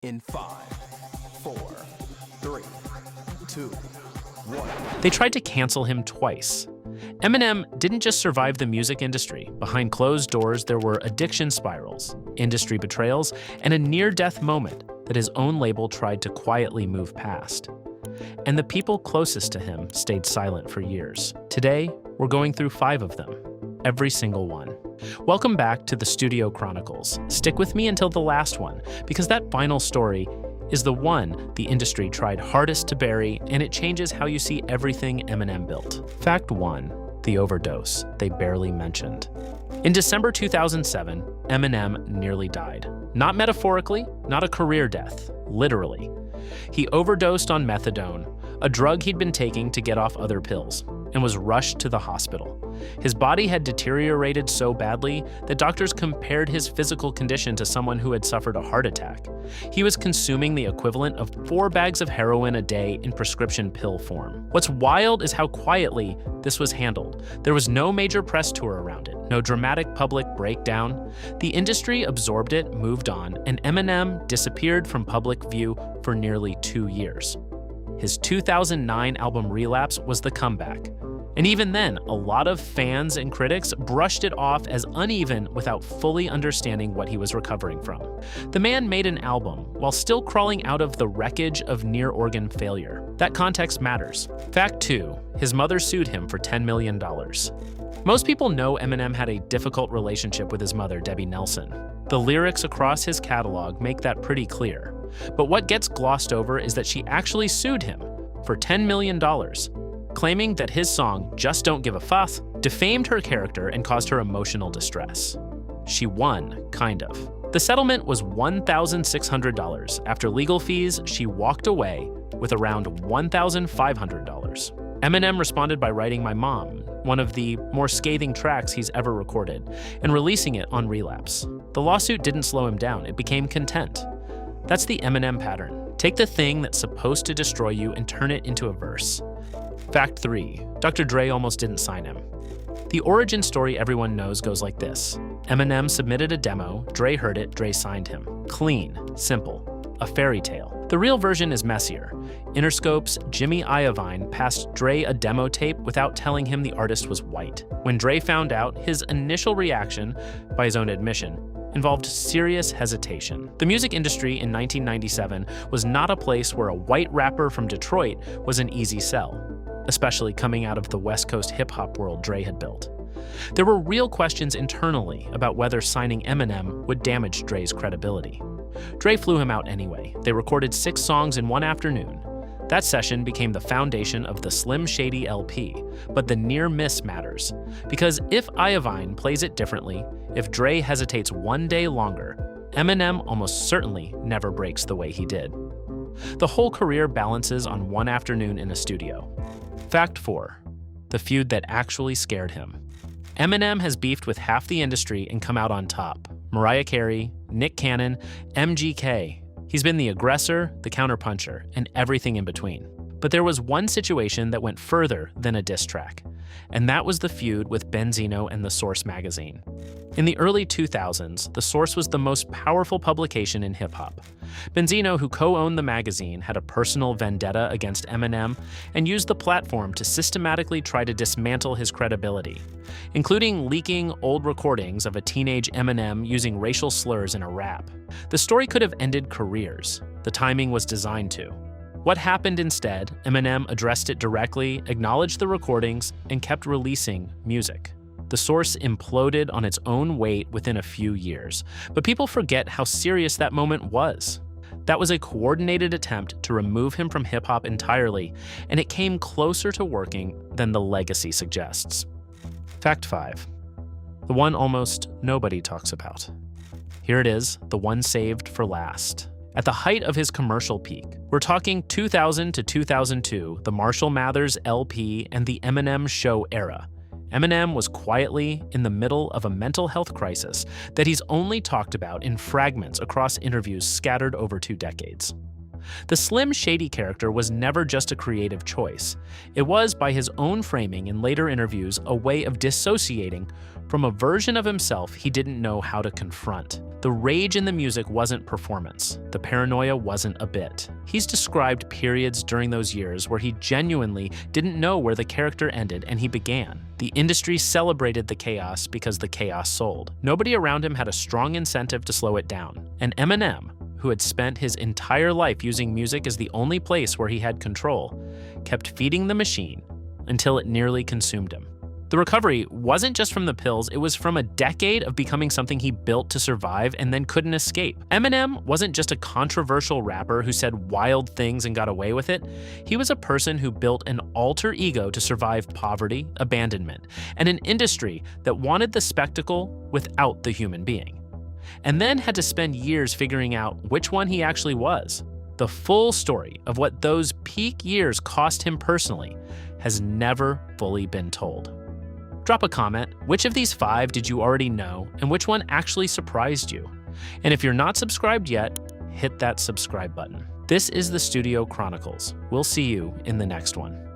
In 5, 4, 3, 2, 1. They tried to cancel him twice. Eminem didn't just survive the music industry. Behind closed doors, there were addiction spirals, industry betrayals, and a near-death moment that his own label tried to quietly move past. And the people closest to him stayed silent for years. Today, we're going through 5 of them, every single one. Welcome back to the Studio Chronicles. Stick with me until the last one, because that final story is the one the industry tried hardest to bury, and it changes how you see everything Eminem built. Fact 1, the overdose they barely mentioned. In December 2007, Eminem nearly died. Not metaphorically, not a career death, literally. He overdosed on methadone, a drug he'd been taking to get off other pills, and was rushed to the hospital. His body had deteriorated so badly that doctors compared his physical condition to someone who had suffered a heart attack. He was consuming the equivalent of 4 bags of heroin a day in prescription pill form. What's wild is how quietly this was handled. There was no major press tour around it, no dramatic public breakdown. The industry absorbed it, moved on, and Eminem disappeared from public view for nearly 2 years. His 2009 album Relapse was the comeback. And even then, a lot of fans and critics brushed it off as uneven without fully understanding what he was recovering from. The man made an album while still crawling out of the wreckage of near-organ failure. That context matters. Fact 2, his mother sued him for $10 million. Most people know Eminem had a difficult relationship with his mother, Debbie Nelson. The lyrics across his catalog make that pretty clear. But what gets glossed over is that she actually sued him for $10 million, claiming that his song, Just Don't Give a Fuss, defamed her character and caused her emotional distress. She won, kind of. The settlement was $1,600. After legal fees, she walked away with around $1,500. Eminem responded by writing My Mom, one of the more scathing tracks he's ever recorded, and releasing it on Relapse. The lawsuit didn't slow him down, it became content. That's the Eminem pattern. Take the thing that's supposed to destroy you and turn it into a verse. Fact 3, Dr. Dre almost didn't sign him. The origin story everyone knows goes like this. Eminem submitted a demo, Dre heard it, Dre signed him. Clean, simple, a fairy tale. The real version is messier. Interscope's Jimmy Iovine passed Dre a demo tape without telling him the artist was white. When Dre found out, his initial reaction, by his own admission, involved serious hesitation. The music industry in 1997 was not a place where a white rapper from Detroit was an easy sell, especially coming out of the West Coast hip-hop world Dre had built. There were real questions internally about whether signing Eminem would damage Dre's credibility. Dre flew him out anyway. They recorded 6 songs in one afternoon. That session became the foundation of the Slim Shady LP, but the near miss matters, because if Iovine plays it differently, if Dre hesitates one day longer, Eminem almost certainly never breaks the way he did. The whole career balances on one afternoon in a studio. Fact 4, the feud that actually scared him. Eminem has beefed with half the industry and come out on top. Mariah Carey, Nick Cannon, MGK. He's been the aggressor, the counterpuncher, and everything in between. But there was one situation that went further than a diss track, and that was the feud with Benzino and The Source magazine. In the early 2000s, The Source was the most powerful publication in hip-hop. Benzino, who co-owned the magazine, had a personal vendetta against Eminem and used the platform to systematically try to dismantle his credibility, including leaking old recordings of a teenage Eminem using racial slurs in a rap. The story could have ended careers. The timing was designed to. What happened instead? Eminem addressed it directly, acknowledged the recordings, and kept releasing music. The Source imploded on its own weight within a few years, but people forget how serious that moment was. That was a coordinated attempt to remove him from hip-hop entirely, and it came closer to working than the legacy suggests. Fact 5, the one almost nobody talks about. Here it is, the one saved for last. At the height of his commercial peak, we're talking 2000 to 2002, the Marshall Mathers LP and the Eminem Show era. Eminem was quietly in the middle of a mental health crisis that he's only talked about in fragments across interviews scattered over 2 decades. The Slim Shady character was never just a creative choice. It was, by his own framing in later interviews, a way of dissociating from a version of himself he didn't know how to confront. The rage in the music wasn't performance. The paranoia wasn't a bit. He's described periods during those years where he genuinely didn't know where the character ended and he began. The industry celebrated the chaos because the chaos sold. Nobody around him had a strong incentive to slow it down. And Eminem, who had spent his entire life using music as the only place where he had control, kept feeding the machine until it nearly consumed him. The recovery wasn't just from the pills, it was from a decade of becoming something he built to survive and then couldn't escape. Eminem wasn't just a controversial rapper who said wild things and got away with it. He was a person who built an alter ego to survive poverty, abandonment, and an industry that wanted the spectacle without the human being. And then had to spend years figuring out which one he actually was. The full story of what those peak years cost him personally has never fully been told. Drop a comment. Which of these 5 did you already know, and which one actually surprised you? And if you're not subscribed yet, hit that subscribe button. This is the Studio Chronicles. We'll see you in the next one.